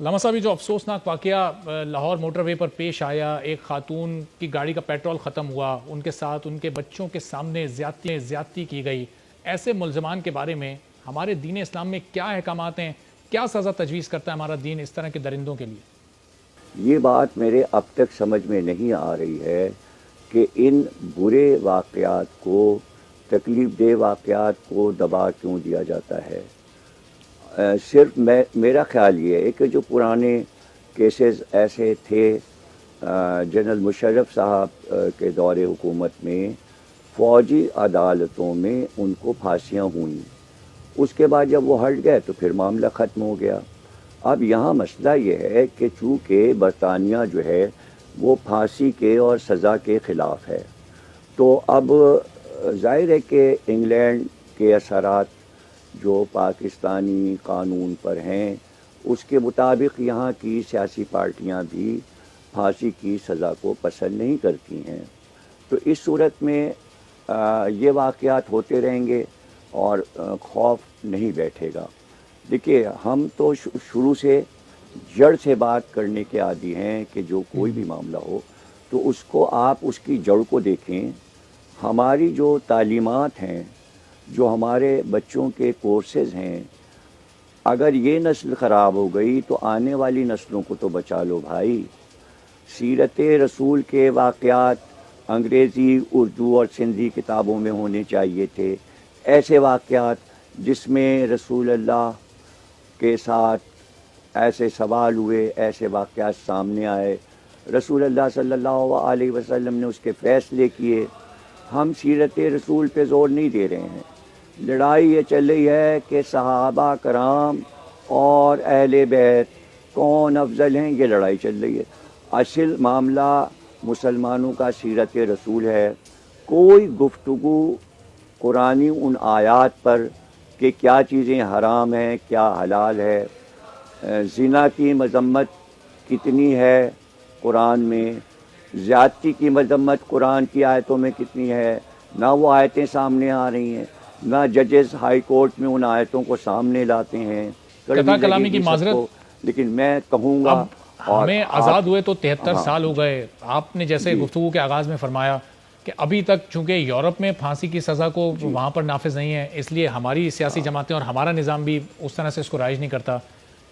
लामा साहब, जो अफसोसनाक वाक़या लाहौर मोटर वे पर पेश आया, एक खातून की गाड़ी का पेट्रोल ख़त्म हुआ, उनके साथ उनके बच्चों के सामने ज़्यादती की गई, ऐसे मुल्ज़मान के बारे में हमारे दीन इस्लाम में क्या अहकामात हैं, क्या सज़ा तजवीज़ करता है हमारा दीन इस तरह के दरिंदों के लिए? ये बात मेरे अब तक समझ में नहीं आ रही है कि इन बुरे वाक़यात को, तकलीफ़ दह वाक़यात को दबा क्यों दिया जाता है। सिर्फ मेरा ख़्याल ये है कि जो पुराने केसेस ऐसे थे, जनरल मुशर्रफ साहब के दौरे हुकूमत में फ़ौजी अदालतों में उनको फांसियाँ हुई, उसके बाद जब वो हट गए तो फिर मामला ख़त्म हो गया। अब यहाँ मसला ये है कि चूँकि बरतानिया जो है वो फांसी के और सज़ा के ख़िलाफ़ है, तो अब ज़ाहिर है कि इंग्लैंड के असरात जो पाकिस्तानी कानून पर हैं उसके मुताबिक यहाँ की सियासी पार्टियाँ भी फांसी की सज़ा को पसंद नहीं करती हैं। तो इस सूरत में ये वाक़यात होते रहेंगे और खौफ नहीं बैठेगा। देखिए, हम तो शुरू से जड़ से बात करने के आदी हैं कि जो कोई भी मामला हो तो उसको आप उसकी जड़ को देखें। हमारी जो तालीमात हैं, जो हमारे बच्चों के कोर्सेज़ हैं, अगर ये नस्ल ख़राब हो गई तो आने वाली नस्लों को तो बचा लो भाई। सीरत रसूल के वाक़यात अंग्रेज़ी, उर्दू और सिंधी किताबों में होने चाहिए थे। ऐसे वाक़यात जिसमें रसूल अल्लाह के साथ ऐसे सवाल हुए, ऐसे वाक़यात सामने आए, रसूल अल्लाह सल्लल्लाहु अलैहि वसल्लम ने उसके फ़ैसले किए। हम सीरत रसूल पे ज़ोर नहीं दे रहे हैं। लड़ाई ये चल रही है कि सहाबा कराम और अहले बैत कौन अफजल हैं, ये लड़ाई चल रही है। असल मामला मुसलमानों का सीरत रसूल है। कोई गुफ्तगू कुरानी उन आयात पर कि क्या चीज़ें हराम हैं, क्या हलाल है, ज़िना की मज़म्मत कितनी है कुरान में, ज़्यादती की मज़म्मत कुरान की आयतों में कितनी है, ना वो आयतें सामने आ रही हैं, ना जजेस हाई कोर्ट में उन आयतों को सामने लाते हैं। कता कलामी की माजरत, लेकिन मैं कहूँगा, अब हमें आज़ाद हुए तो 73 साल हो गए। आपने जैसे जी गुफ्तगू के आगाज़ में फरमाया कि अभी तक चूंकि यूरोप में फांसी की सज़ा को जी वहाँ पर नाफिज नहीं है, इसलिए हमारी सियासी जमातें और हमारा निज़ाम भी उस तरह से इसको राइज नहीं करता।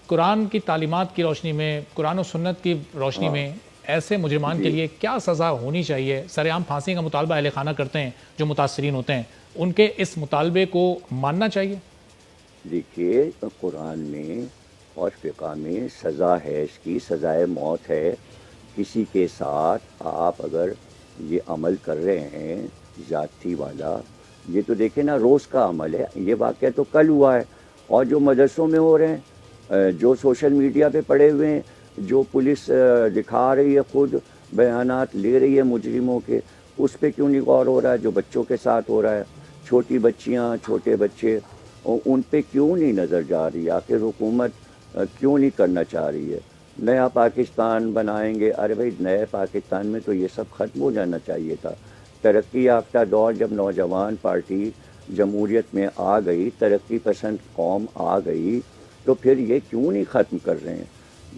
कुरान की तालीमात की रोशनी में, कुरान और सुन्नत की रोशनी में ऐसे मुजरिमान के जी लिए क्या सज़ा होनी चाहिए? सरेआम फांसी का मुतालबा अहले खाना करते हैं जो मुतासरीन होते हैं, उनके इस मुतालबे को मानना चाहिए? देखिए, कुरान में और फ़िक़ह में सज़ा है, इसकी सज़ाए मौत है। किसी के साथ आप अगर ये अमल कर रहे हैं ज़्यादती वाला, ये तो देखें ना, रोज़ का अमल है। ये वाक़या तो कल हुआ है, और जो मदरसों में हो रहे हैं, जो सोशल मीडिया पे पड़े हुए हैं, जो पुलिस दिखा रही है, ख़ुद बयानात ले रही है मुजरिमों के, उस पे क्यों नहीं गौर हो रहा है? जो बच्चों के साथ हो रहा है, छोटी बच्चियाँ, छोटे बच्चे, उन पे क्यों नहीं नज़र जा रही? आखिर हुकूमत क्यों नहीं करना चाह रही है? नया पाकिस्तान बनाएंगे, अरे भाई, नए पाकिस्तान में तो ये सब ख़त्म हो जाना चाहिए था। तरक्की याफ्ता दौर जब नौजवान पार्टी जमहूरियत में आ गई, तरक्की पसंद कौम आ गई, तो फिर ये क्यों नहीं ख़त्म कर रहे हैं?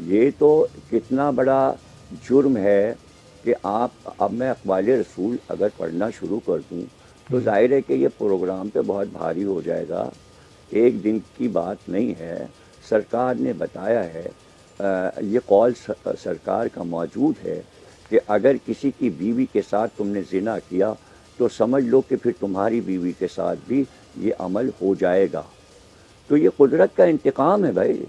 ये तो कितना बड़ा जुर्म है कि आप, अब मैं अक़वाल रसूल अगर पढ़ना शुरू कर दूँ तो ज़ाहिर है कि ये प्रोग्राम पे बहुत भारी हो जाएगा। एक दिन की बात नहीं है, सरकार ने बताया है, ये कौल सरकार का मौजूद है कि अगर किसी की बीवी के साथ तुमने ज़िना किया तो समझ लो कि फिर तुम्हारी बीवी के साथ भी ये अमल हो जाएगा। तो ये कुदरत का इंतकाम है भाई,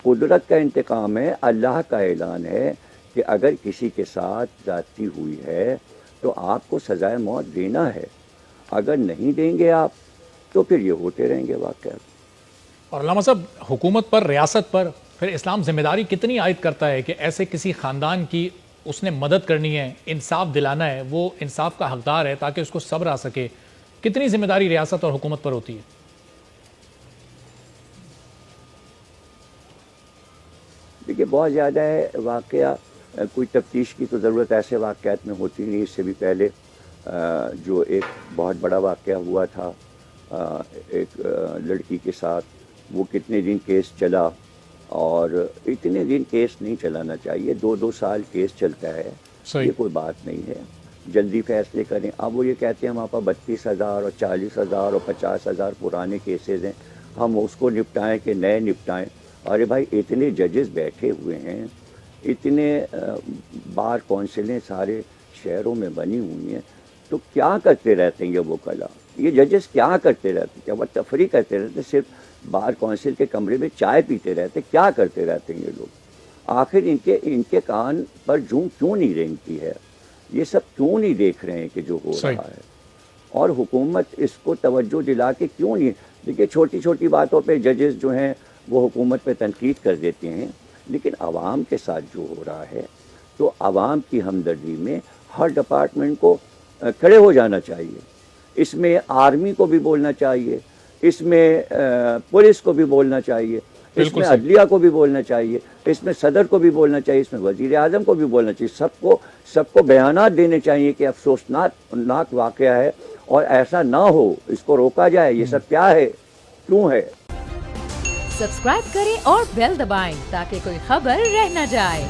कुदरत का इंतकाम है। अल्लाह का ऐलान है कि अगर किसी के साथ ज़्यादती हुई है तो आपको सज़ाए मौत देना है। अगर नहीं देंगे आप तो फिर ये होते रहेंगे वाक़यात। और अल्लामा साहब, हुकूमत पर, रियासत पर फिर इस्लाम जिम्मेदारी कितनी आयद करता है कि ऐसे किसी ख़ानदान की उसने मदद करनी है, इंसाफ दिलाना है, वो इंसाफ का हकदार है ताकि उसको सब्र आ सके? कितनी जिम्मेदारी रियासत और हुकूमत पर होती है? देखिए, बहुत ज़्यादा है वाक़या। कोई तफ्तीश की तो ज़रूरत ऐसे वाक़यात में होती नहीं। इससे भी पहले जो एक बहुत बड़ा वाक़या हुआ था, एक लड़की के साथ, वो कितने दिन केस चला اور اتنے دن کیس نہیں چلانا چاہیے, 2-2 سال کیس چلتا ہے, صحیح. یہ کوئی بات نہیں ہے. جلدی فیصلے کریں. اب وہ یہ کہتے ہیں ہمارے پاس 32,000 اور 40,000 اور 50,000 پرانے کیسز ہیں, ہم اس کو نپٹائیں کہ نئے نپٹائیں. ارے بھائی اتنے ججز بیٹھے ہوئے ہیں, اتنے بار کونسلیں سارے شہروں میں بنی ہوئی ہیں, تو کیا کرتے رہتے ہیں یہ وکلا, یہ ججز کیا کرتے رہتے ہیں؟ کیا وہ تفریح کرتے رہتے ہیں؟ صرف بار کونسل کے کمرے میں چائے پیتے رہتے, کیا کرتے رہتے ہیں یہ لوگ؟ آخر ان کے کان پر جوں کیوں نہیں رینگتی ہے؟ یہ سب کیوں نہیں دیکھ رہے ہیں کہ جو ہو رہا ہے؟ اور حکومت اس کو توجہ دلا کے کیوں نہیں؟ دیکھیے چھوٹی چھوٹی باتوں پہ ججز جو ہیں وہ حکومت پہ تنقید کر دیتے ہیں, لیکن عوام کے ساتھ جو ہو رہا ہے تو عوام کی ہمدردی میں ہر ڈپارٹمنٹ کو کھڑے ہو جانا چاہیے. اس میں آرمی کو بھی بولنا چاہیے, اس میں پولیس کو بھی بولنا چاہیے, اس میں عدلیہ کو بھی بولنا چاہیے, اس میں صدر کو بھی بولنا چاہیے, اس میں وزیر اعظم کو بھی بولنا چاہیے. سب کو بیانات دینے چاہیے کہ افسوسناک واقعہ ہے اور ایسا نہ ہو, اس کو روکا جائے. یہ سب کیا ہے, کیوں ہے؟ سبسکرائب کریں اور بیل دبائیں تاکہ کوئی خبر رہ نہ جائے.